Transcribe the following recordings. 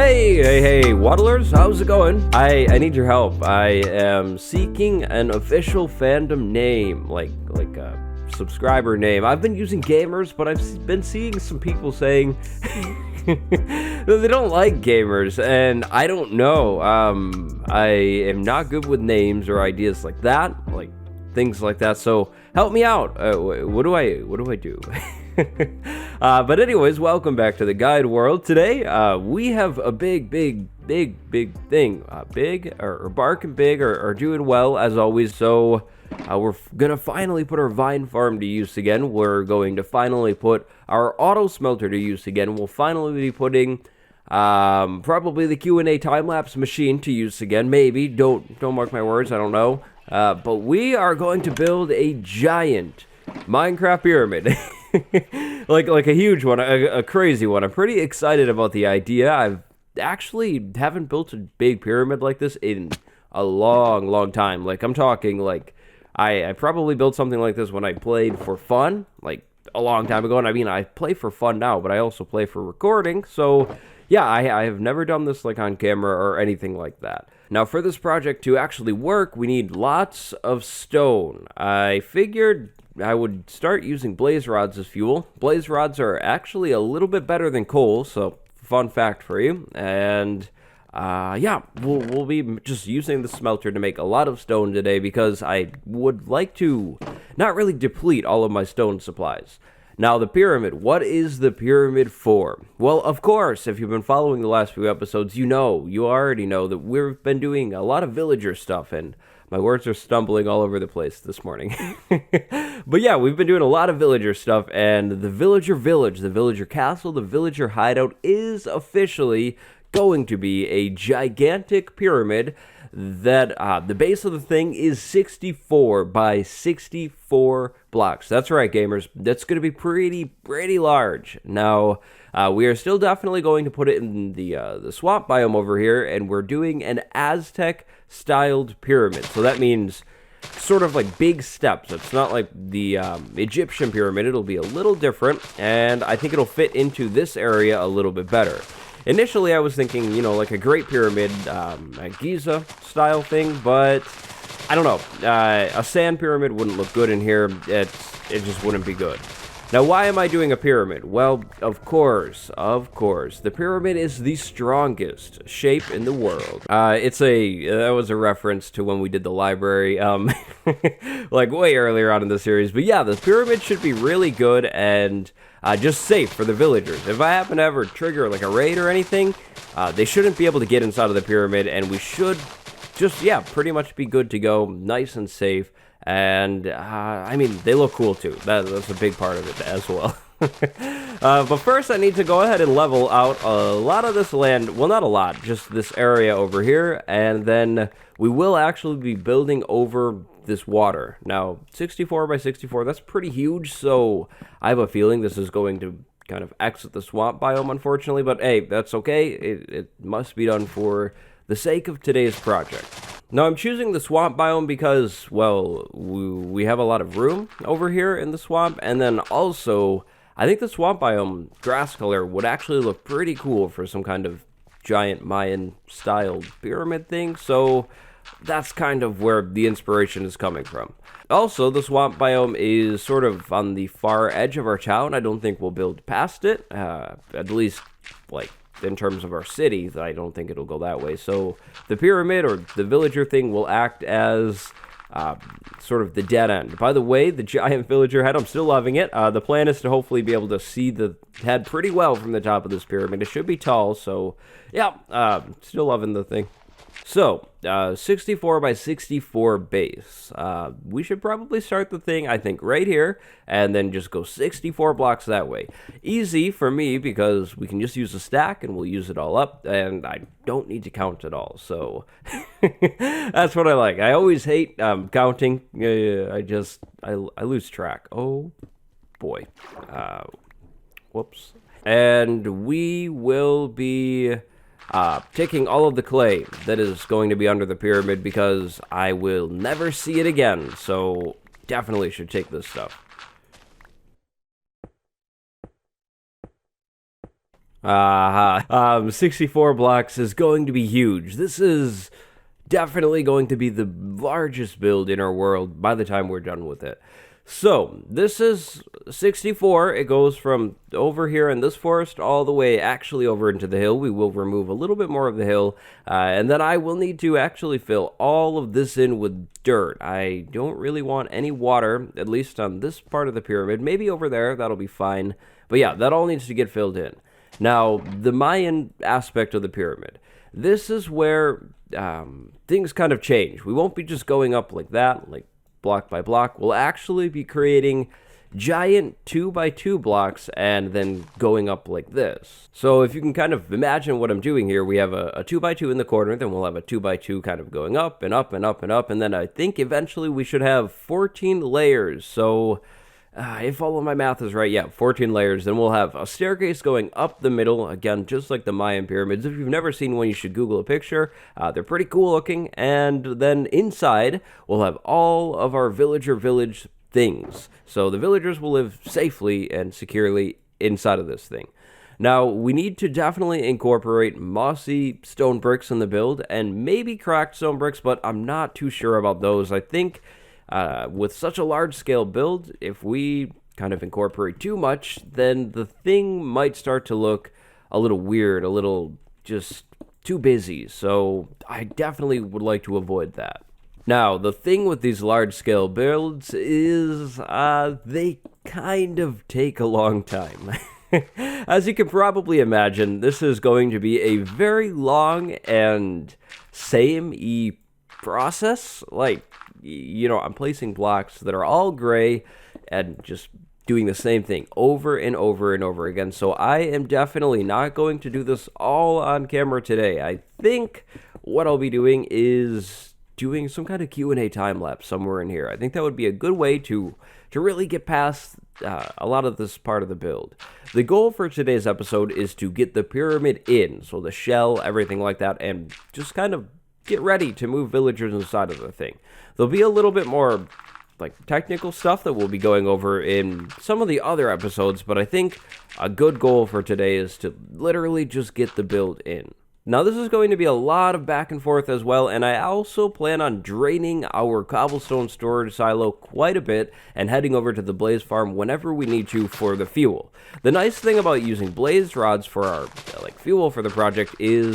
Hey, waddlers, how's it going? I need your help. I am seeking an official fandom name, like a subscriber name. I've been using gamers, but I've been seeing some people saying that they don't like gamers, and I don't know. I am not good with names or ideas like that, like things like that. So help me out. What do I do? But anyways, welcome back to the guide world. Today, we have a big thing. Big or Bark and Big are doing well as always. So we're gonna finally put our vine farm to use again. We're going to finally put our auto smelter to use again. We'll finally be putting probably the Q&A time-lapse machine to use again. Maybe. Don't mark my words. I don't know. But we are going to build a giant Minecraft pyramid. like a huge one, a crazy one. I'm pretty excited about the idea. I've actually haven't built a big pyramid like this in a long time. Like, I'm talking, like, I probably built something like this when I played for fun, like, a long time ago. And I mean, I play for fun now, but I also play for recording. So, yeah, I have never done this, like, on camera or anything like that. Now, for this project to actually work, we need lots of stone. I figured I would start using blaze rods as fuel. Blaze rods are actually a little bit better than coal, so fun fact for you. And yeah, we'll be just using the smelter to make a lot of stone today because I would like to not really deplete all of my stone supplies. Now, the pyramid. What is the pyramid for? Well, of course, if you've been following the last few episodes, you already know that we've been doing a lot of villager stuff, and my words are stumbling all over the place this morning. But yeah, we've been doing a lot of villager stuff, and the villager village, the villager castle, the villager hideout is officially going to be a gigantic pyramid that the base of the thing is 64 by 64 blocks. That's right, gamers. That's going to be pretty large. Now, we are still definitely going to put it in the swamp biome over here, and we're doing an AZTEC styled pyramid. So that means sort of like big steps. It's not like the Egyptian pyramid. It'll be a little different, and I think it'll fit into this area a little bit better. Initially, I was thinking, like a Great Pyramid, a Giza style thing, but I don't know. A sand pyramid wouldn't look good in here. It just wouldn't be good. Now, why am I doing a pyramid? Well, of course, the pyramid is the strongest shape in the world. That was a reference to when we did the library, like way earlier on in the series. But yeah, the pyramid should be really good and just safe for the villagers. If I happen to ever trigger like a raid or anything, they shouldn't be able to get inside of the pyramid, and we should just, yeah, pretty much be good to go, nice and safe. And, I mean, they look cool, too. That's a big part of it as well. But first, I need to go ahead and level out a lot of this land. Well, not a lot, just this area over here. And then we will actually be building over this water. Now, 64 by 64, that's pretty huge. So I have a feeling this is going to kind of exit the swamp biome, unfortunately. But, hey, that's okay. It must be done for the sake of today's project. Now, I'm choosing the swamp biome because, well, we have a lot of room over here in the swamp, and then also, I think the swamp biome grass color would actually look pretty cool for some kind of giant Mayan-styled pyramid thing, so that's kind of where the inspiration is coming from. Also, the swamp biome is sort of on the far edge of our town. I don't think we'll build past it, at least, like, in terms of our city. I don't think it'll go that way. So the pyramid or the villager thing will act as sort of the dead end. By the way, the giant villager head, I'm still loving it. The plan is to hopefully be able to see the head pretty well from the top of this pyramid. It should be tall, so yeah, still loving the thing. So, 64 by 64 base. We should probably start the thing, I think, right here, and then just go 64 blocks that way. Easy for me, because we can just use a stack, and we'll use it all up, and I don't need to count it all, so that's what I like. I always hate counting. I lose track. Oh, boy. Whoops. And we will be taking all of the clay that is going to be under the pyramid because I will never see it again, so definitely should take this stuff. 64 blocks is going to be huge. This is definitely going to be the largest build in our world by the time we're done with it. So, this is 64. It goes from over here in this forest all the way actually over into the hill. We will remove a little bit more of the hill, and then I will need to actually fill all of this in with dirt. I don't really want any water, at least on this part of the pyramid. Maybe over there, that'll be fine. But yeah, that all needs to get filled in. Now, the Mayan aspect of the pyramid. This is where things kind of change. We won't be just going up like that, like block by block. We'll actually be creating giant 2x2 blocks and then going up like this. So if you can kind of imagine what I'm doing here, we have a 2x2 in the corner, then we'll have a 2x2 kind of going up and up and up and up, and then I think eventually we should have 14 layers. So if all of my math is right, yeah, 14 layers. Then we'll have a staircase going up the middle, again, just like the Mayan pyramids. If you've never seen one, you should Google a picture. They're pretty cool looking. And then inside, we'll have all of our villager village things. So the villagers will live safely and securely inside of this thing. Now, we need to definitely incorporate mossy stone bricks in the build, and maybe cracked stone bricks, but I'm not too sure about those. I think with such a large-scale build, if we kind of incorporate too much, then the thing might start to look a little weird, a little just too busy. So I definitely would like to avoid that. Now, the thing with these large-scale builds is they kind of take a long time. As you can probably imagine, this is going to be a very long and samey process. Like, you know, I'm placing blocks that are all gray and just doing the same thing over and over and over again. So I am definitely not going to do this all on camera today. I think what I'll be doing is doing some kind of Q&A time lapse somewhere in here. I think that would be a good way to really get past a lot of this part of the build. The goal for today's episode is to get the pyramid in, so the shell, everything like that, and just kind of get ready to move villagers inside of the thing. There'll be a little bit more like technical stuff that we'll be going over in some of the other episodes, but I think a good goal for today is to literally just get the build in. Now, this is going to be a lot of back and forth as well, and I also plan on draining our cobblestone storage silo quite a bit and heading over to the blaze farm whenever we need to for the fuel. The nice thing about using blaze rods for our fuel for the project is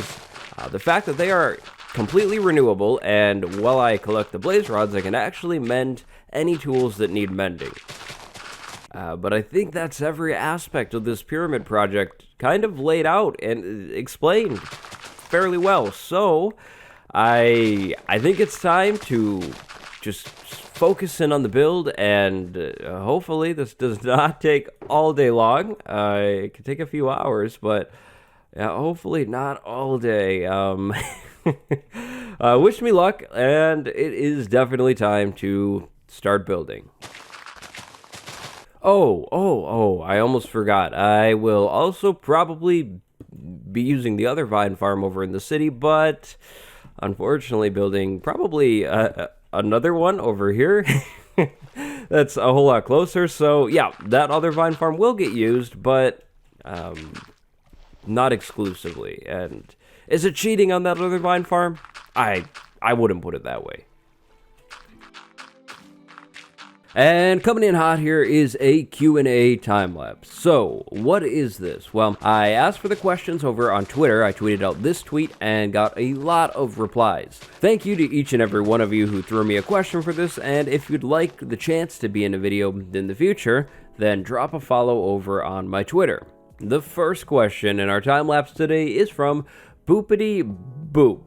the fact that they are completely renewable, and while I collect the blaze rods, I can actually mend any tools that need mending. But I think that's every aspect of this pyramid project kind of laid out and explained fairly well. So I think it's time to just focus in on the build, and hopefully this does not take all day long. It could take a few hours, but hopefully not all day. Wish me luck, and it is definitely time to start building. Oh, I almost forgot. I will also probably be using the other vine farm over in the city, but unfortunately building probably another one over here. That's a whole lot closer. So yeah, that other vine farm will get used, but not exclusively. And is it cheating on that other vine farm? I wouldn't put it that way. And coming in hot here is a Q&A time-lapse. So, what is this? Well, I asked for the questions over on Twitter. I tweeted out this tweet and got a lot of replies. Thank you to each and every one of you who threw me a question for this, and if you'd like the chance to be in a video in the future, then drop a follow over on my Twitter. The first question in our time-lapse today is from Boopity Boop.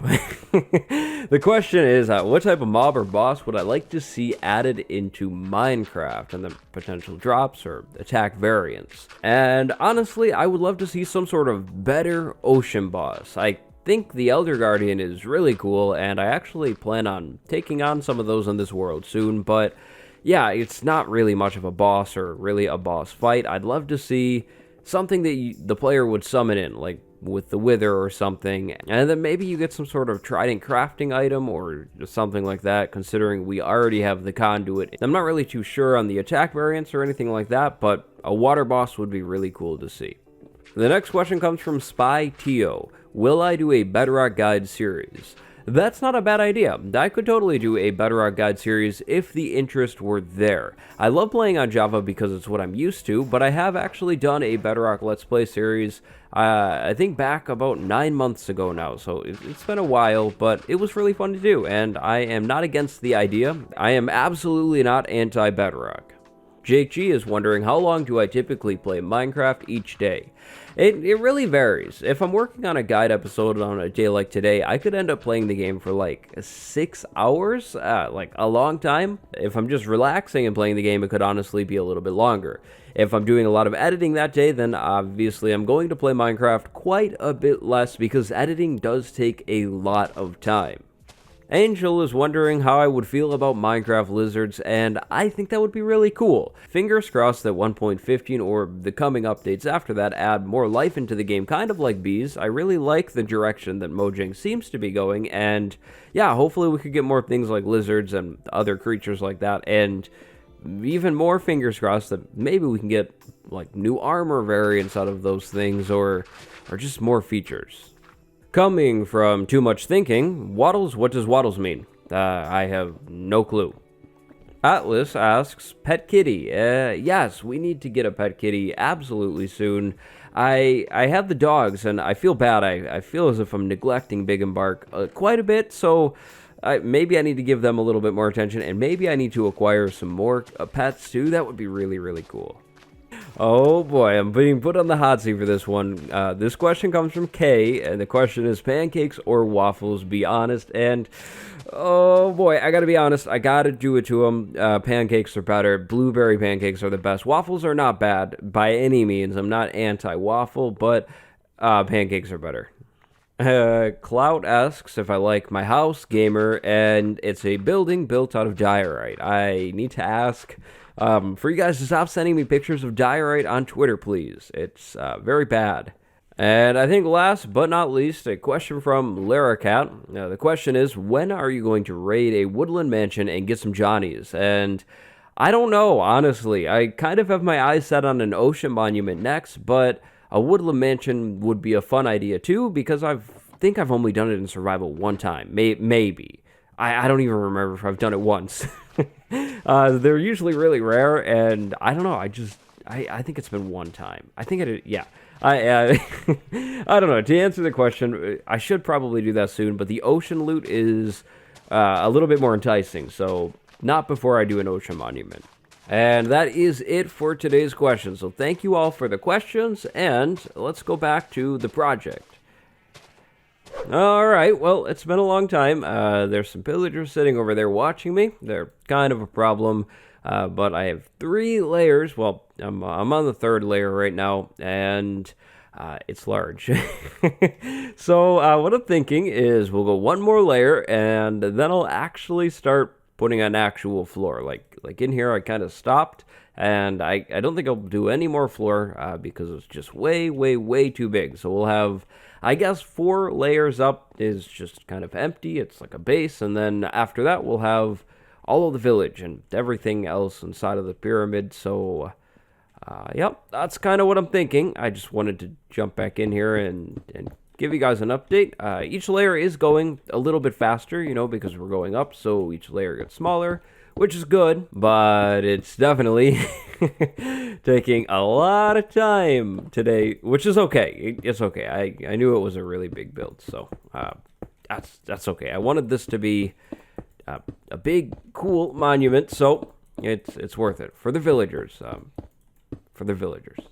The question is, what type of mob or boss would I like to see added into Minecraft, and the potential drops or attack variants? And honestly, I would love to see some sort of better ocean boss. I think the Elder Guardian is really cool, and I actually plan on taking on some of those in this world soon, but yeah, it's not really much of a boss or really a boss fight. I'd love to see something that the player would summon in, like with the Wither or something, and then maybe you get some sort of trident crafting item or something like that, considering we already have the conduit. I'm not really too sure on the attack variants or anything like that, but a water boss would be really cool to see. The next question comes from Spy Tio. Will I do a Bedrock Guide series? That's not a bad idea. I could totally do a Bedrock Guide series if the interest were there. I love playing on Java because it's what I'm used to, but I have actually done a Bedrock Let's Play series, I think back about 9 months ago now, so it's been a while, but it was really fun to do, and I am not against the idea. I am absolutely not anti-Bedrock. Jake G is wondering, how long do I typically play Minecraft each day? It really varies. If I'm working on a guide episode on a day like today, I could end up playing the game for like 6 hours, like a long time. If I'm just relaxing and playing the game, it could honestly be a little bit longer. If I'm doing a lot of editing that day, then obviously I'm going to play Minecraft quite a bit less because editing does take a lot of time. Angel is wondering how I would feel about Minecraft lizards, and I think that would be really cool. Fingers crossed that 1.15 or the coming updates after that add more life into the game, kind of like bees. I really like the direction that Mojang seems to be going, and yeah, hopefully we could get more things like lizards and other creatures like that, and even more fingers crossed that maybe we can get like new armor variants out of those things, or just more features. Coming from Too Much Thinking, Wattles, what does Wattles mean? I have no clue. Atlas asks, pet kitty. Yes, we need to get a pet kitty absolutely soon. I have the dogs, and I feel bad. I feel as if I'm neglecting Big and Bark quite a bit, so maybe I need to give them a little bit more attention, and maybe I need to acquire some more pets too. That would be really, really cool. Oh boy, I'm being put on the hot seat for this one. This question comes from Kay, and the question is pancakes or waffles, be honest. And oh boy, I gotta be honest, I gotta do it to them. Pancakes are better. Blueberry pancakes are the best. Waffles are not bad by any means. I'm not anti-waffle, but pancakes are better. Cloud asks if I like my house, gamer, and it's a building built out of diorite. I need to ask for you guys to stop sending me pictures of diorite on Twitter, please. It's very bad. And I think last but not least, a question from Laracat. The question is, when are you going to raid a woodland mansion and get some Johnnies? And I don't know, honestly. I kind of have my eyes set on an ocean monument next, but a woodland mansion would be a fun idea too, because I think I've only done it in survival one time. Maybe. I don't even remember if I've done it once. They're usually really rare, and I don't know, I think it's been one time. I think yeah. I don't know. To answer the question, I should probably do that soon, but the ocean loot is a little bit more enticing, so not before I do an ocean monument. And that is it for today's question. So thank you all for the questions, and let's go back to the project. Alright, well, it's been a long time. There's some pillagers sitting over there watching me. They're kind of a problem, but I have 3 layers. Well, I'm on the 3rd layer right now, and it's large. So what I'm thinking is we'll go 1 more layer, and then I'll actually start putting an actual floor. Like in here, I kind of stopped, and I don't think I'll do any more floor because it's just way, way, way too big. So we'll have, I guess, 4 layers up is just kind of empty. It's like a base, and then after that, we'll have all of the village and everything else inside of the pyramid. So, yep, that's kind of what I'm thinking. I just wanted to jump back in here and give you guys an update. Each layer is going a little bit faster, you know, because we're going up, so each layer gets smaller, which is good, but it's definitely taking a lot of time today, which is okay. It's okay. I knew it was a really big build, so that's okay. I wanted this to be a big, cool monument, so it's worth it for the villagers. For the villagers.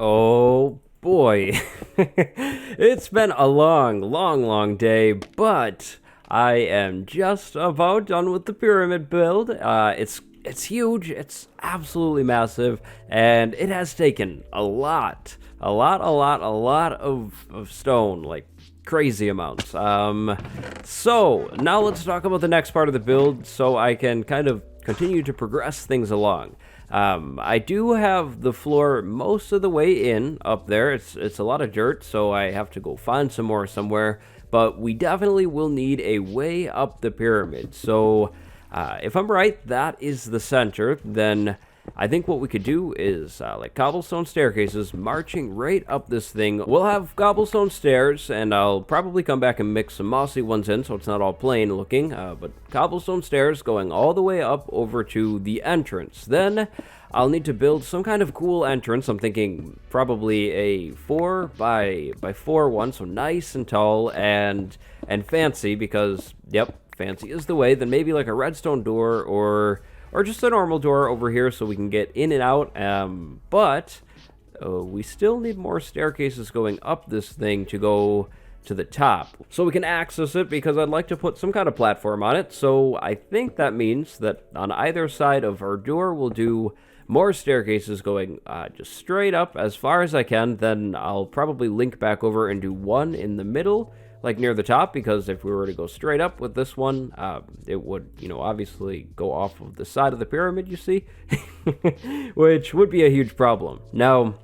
Oh boy, it's been a long day, but I am just about done with the pyramid build. It's huge, it's absolutely massive, and it has taken a lot of stone, like crazy amounts. So now let's talk about the next part of the build so I can kind of continue to progress things along. I do have the floor most of the way in up there. It's a lot of dirt, so I have to go find some more somewhere. but we definitely will need a way up the pyramid. So if I'm right, that is the center. Then I think what we could do is like cobblestone staircases marching right up this thing. We'll have cobblestone stairs, and I'll probably come back and mix some mossy ones in so it's not all plain looking, but cobblestone stairs going all the way up over to the entrance. Then I'll need to build some kind of cool entrance. I'm thinking probably a 4 by 4 one, so nice and tall and fancy, because yep, fancy is the way. Then maybe like a redstone door or just a normal door over here so we can get in and out. But we still need more staircases going up this thing to go to the top so we can access it, because I'd like to put some kind of platform on it. So I think that means that on either side of our door we'll do more staircases going just straight up as far as I can. Then I'll probably link back over and do one in the middle, like near the top, because if we were to go straight up with this one, it would, obviously go off of the side of the pyramid, you see, which would be a huge problem. Now,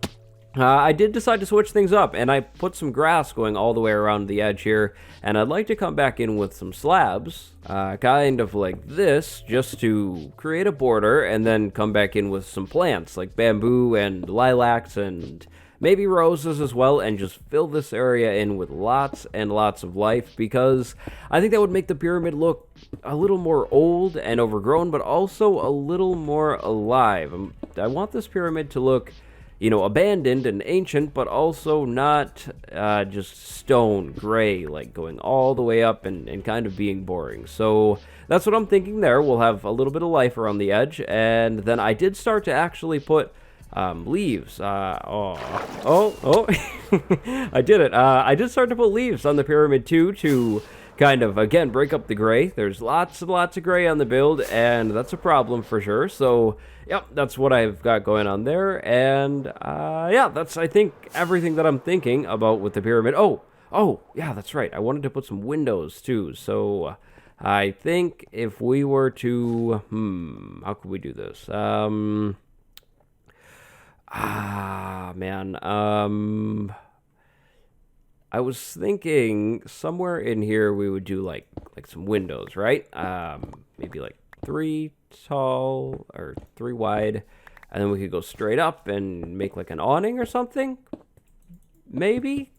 I did decide to switch things up, and I put some grass going all the way around the edge here, and I'd like to come back in with some slabs, kind of like this, just to create a border, and then come back in with some plants, like bamboo and lilacs and maybe roses as well, and just fill this area in with lots and lots of life, because I think that would make the pyramid look a little more old and overgrown, but also a little more alive. I want this pyramid to look, abandoned and ancient, but also not just stone gray, like going all the way up and kind of being boring. So that's what I'm thinking there. We'll have a little bit of life around the edge, and then I did start to actually put leaves. I did it. I did start to put leaves on the pyramid too, to kind of, again, break up the gray. There's lots and lots of gray on the build, and that's a problem for sure. So, yep, that's what I've got going on there. And, yeah, that's, I think, everything that I'm thinking about with the pyramid. Oh, yeah, that's right. I wanted to put some windows too. So, I think if we were to, how could we do this? I was thinking somewhere in here we would do like some windows, right? Maybe like 3 tall or 3 wide, and then we could go straight up and make like an awning or something. Maybe?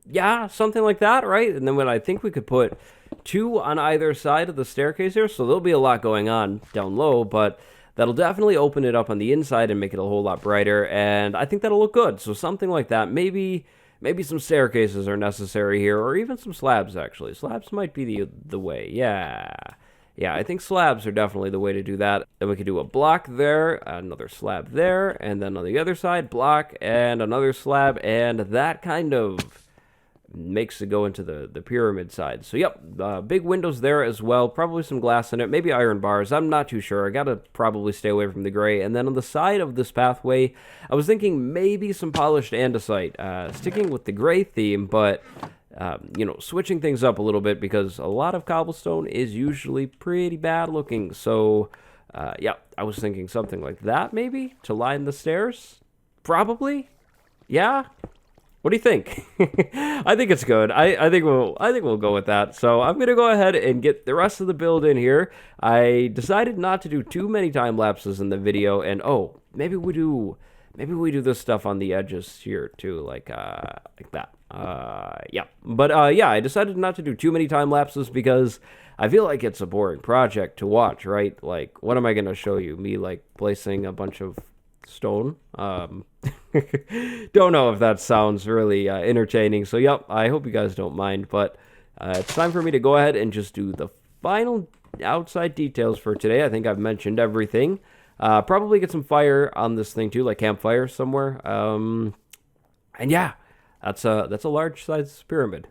Yeah, something like that, right? And then I think we could put 2 on either side of the staircase here, so there'll be a lot going on down low, but that'll definitely open it up on the inside and make it a whole lot brighter, and I think that'll look good. So something like that. Maybe some staircases are necessary here, or even some slabs, actually. Slabs might be the way. Yeah, I think slabs are definitely the way to do that. Then we could do a block there, another slab there, and then on the other side, block and another slab, and that kind of makes it go into the pyramid side. So yep, big windows there as well, probably some glass in it, maybe iron bars, I'm not too sure. I gotta probably stay away from the gray. And then on the side of this pathway, I was thinking maybe some polished andesite, sticking with the gray theme, but switching things up a little bit, because a lot of cobblestone is usually pretty bad looking. So yeah, I was thinking something like that maybe to line the stairs, probably. Yeah, what do you think? I think it's good. I think we'll go with that. So I'm gonna go ahead and get the rest of the build in here. I decided not to do too many time lapses in the video, and maybe we do this stuff on the edges here too, like that. Yeah. But yeah, I decided not to do too many time lapses because I feel like it's a boring project to watch, right? Like, what am I gonna show you? Me like placing a bunch of stone? Don't know if that sounds really entertaining. So yep, I hope you guys don't mind, but it's time for me to go ahead and just do the final outside details for today. I think I've mentioned everything. Probably get some fire on this thing too, like campfire somewhere. And yeah, that's a large size pyramid.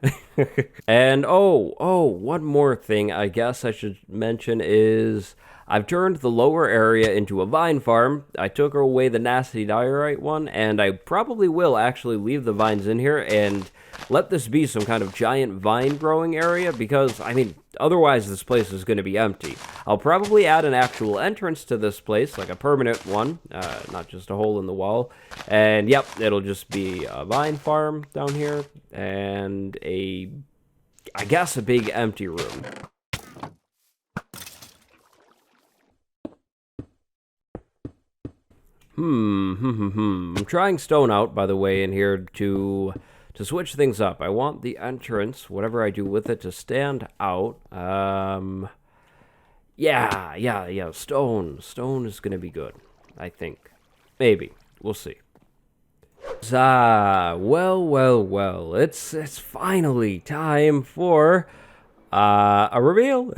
And one more thing I guess I should mention is I've turned the lower area into a vine farm. I took away the nasty diorite one, and I probably will actually leave the vines in here and let this be some kind of giant vine growing area, because, I mean, otherwise this place is going to be empty. I'll probably add an actual entrance to this place, like a permanent one, not just a hole in the wall. And yep, it'll just be a vine farm down here, and a I guess, a big empty room. I'm trying stone out, by the way, in here to switch things up. I want the entrance, whatever I do with it, to stand out. Yeah. Stone is gonna be good, I think. Maybe. We'll see. Well. It's finally time for a reveal.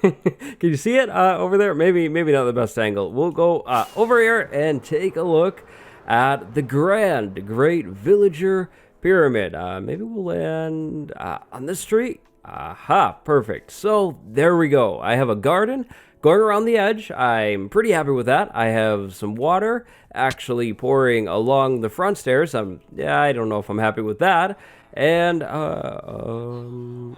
Can you see it over there? Maybe not the best angle. We'll go over here and take a look at the great villager pyramid. Maybe we'll land on this tree. Aha, perfect. So there we go. I have a garden going around the edge. I'm pretty happy with that. I have some water actually pouring along the front stairs. I don't know if I'm happy with that. And, oh,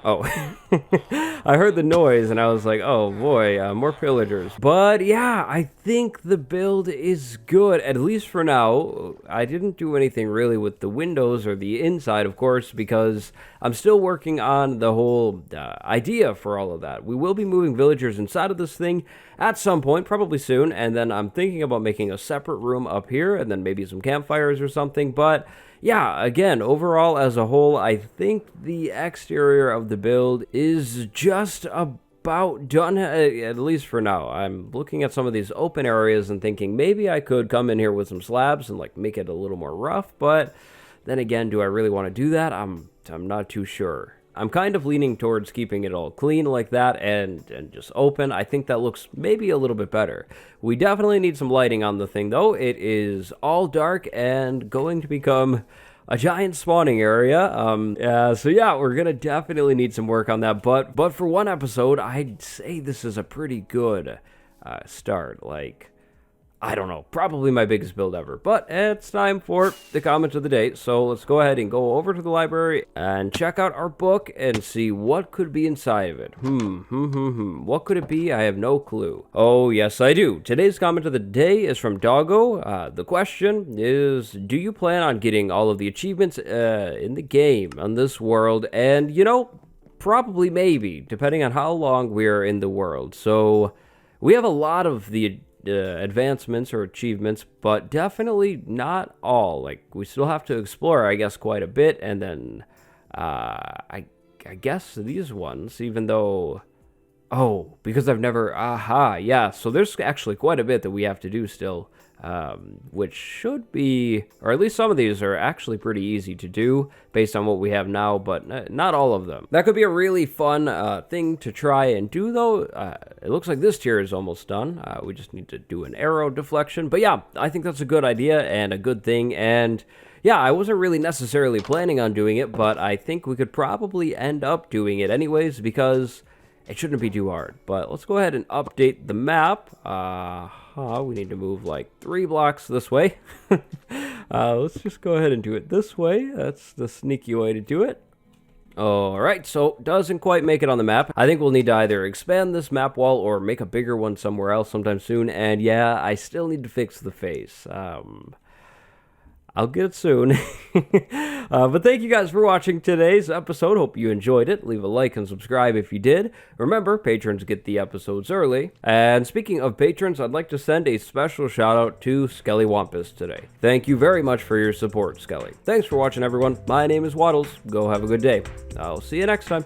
I heard the noise and I was like, oh boy, more pillagers. But yeah, I think the build is good, at least for now. I didn't do anything really with the windows or the inside, of course, because I'm still working on the whole idea for all of that. We will be moving villagers inside of this thing at some point, probably soon, and then I'm thinking about making a separate room up here, and then maybe some campfires or something, but yeah, again, overall as a whole, I think the exterior of the build is just about done, at least for now. I'm looking at some of these open areas and thinking maybe I could come in here with some slabs and like make it a little more rough, but then again, do I really want to do that? I'm not too sure. I'm kind of leaning towards keeping it all clean like that and just open. I think that looks maybe a little bit better. We definitely need some lighting on the thing, though. It is all dark and going to become a giant spawning area. So yeah, we're gonna definitely need some work on that. But for one episode, I'd say this is a pretty good start. Like, I don't know, probably my biggest build ever. But it's time for the comment of the day. So let's go ahead and go over to the library and check out our book and see what could be inside of it. What could it be? I have no clue. Oh, yes, I do. Today's comment of the day is from Doggo. The question is, do you plan on getting all of the achievements in the game on this world? And, you know, probably maybe, depending on how long we're in the world. So we have a lot of the advancements or achievements, but definitely not all. Like, we still have to explore, I guess, quite a bit, and then I guess these ones, even though, oh, because I've never, yeah, so there's actually quite a bit that we have to do still, which should be, or at least some of these are actually pretty easy to do based on what we have now, but not all of them. That could be a really fun thing to try and do, though. It looks like this tier is almost done. We just need to do an arrow deflection, but yeah, I think that's a good idea and a good thing, and yeah, I wasn't really necessarily planning on doing it, but I think we could probably end up doing it anyways, because it shouldn't be too hard. But let's go ahead and update the map. We need to move like 3 blocks this way. Let's just go ahead and do it this way. That's the sneaky way to do it. Alright, so doesn't quite make it on the map. I think we'll need to either expand this map wall or make a bigger one somewhere else sometime soon. And yeah, I still need to fix the face. I'll get it soon. But thank you guys for watching today's episode. Hope you enjoyed it. Leave a like and subscribe if you did. Remember, patrons get the episodes early. And speaking of patrons, I'd like to send a special shout out to Skelly Wampus today. Thank you very much for your support, Skelly. Thanks for watching, everyone. My name is Wattles. Go have a good day. I'll see you next time.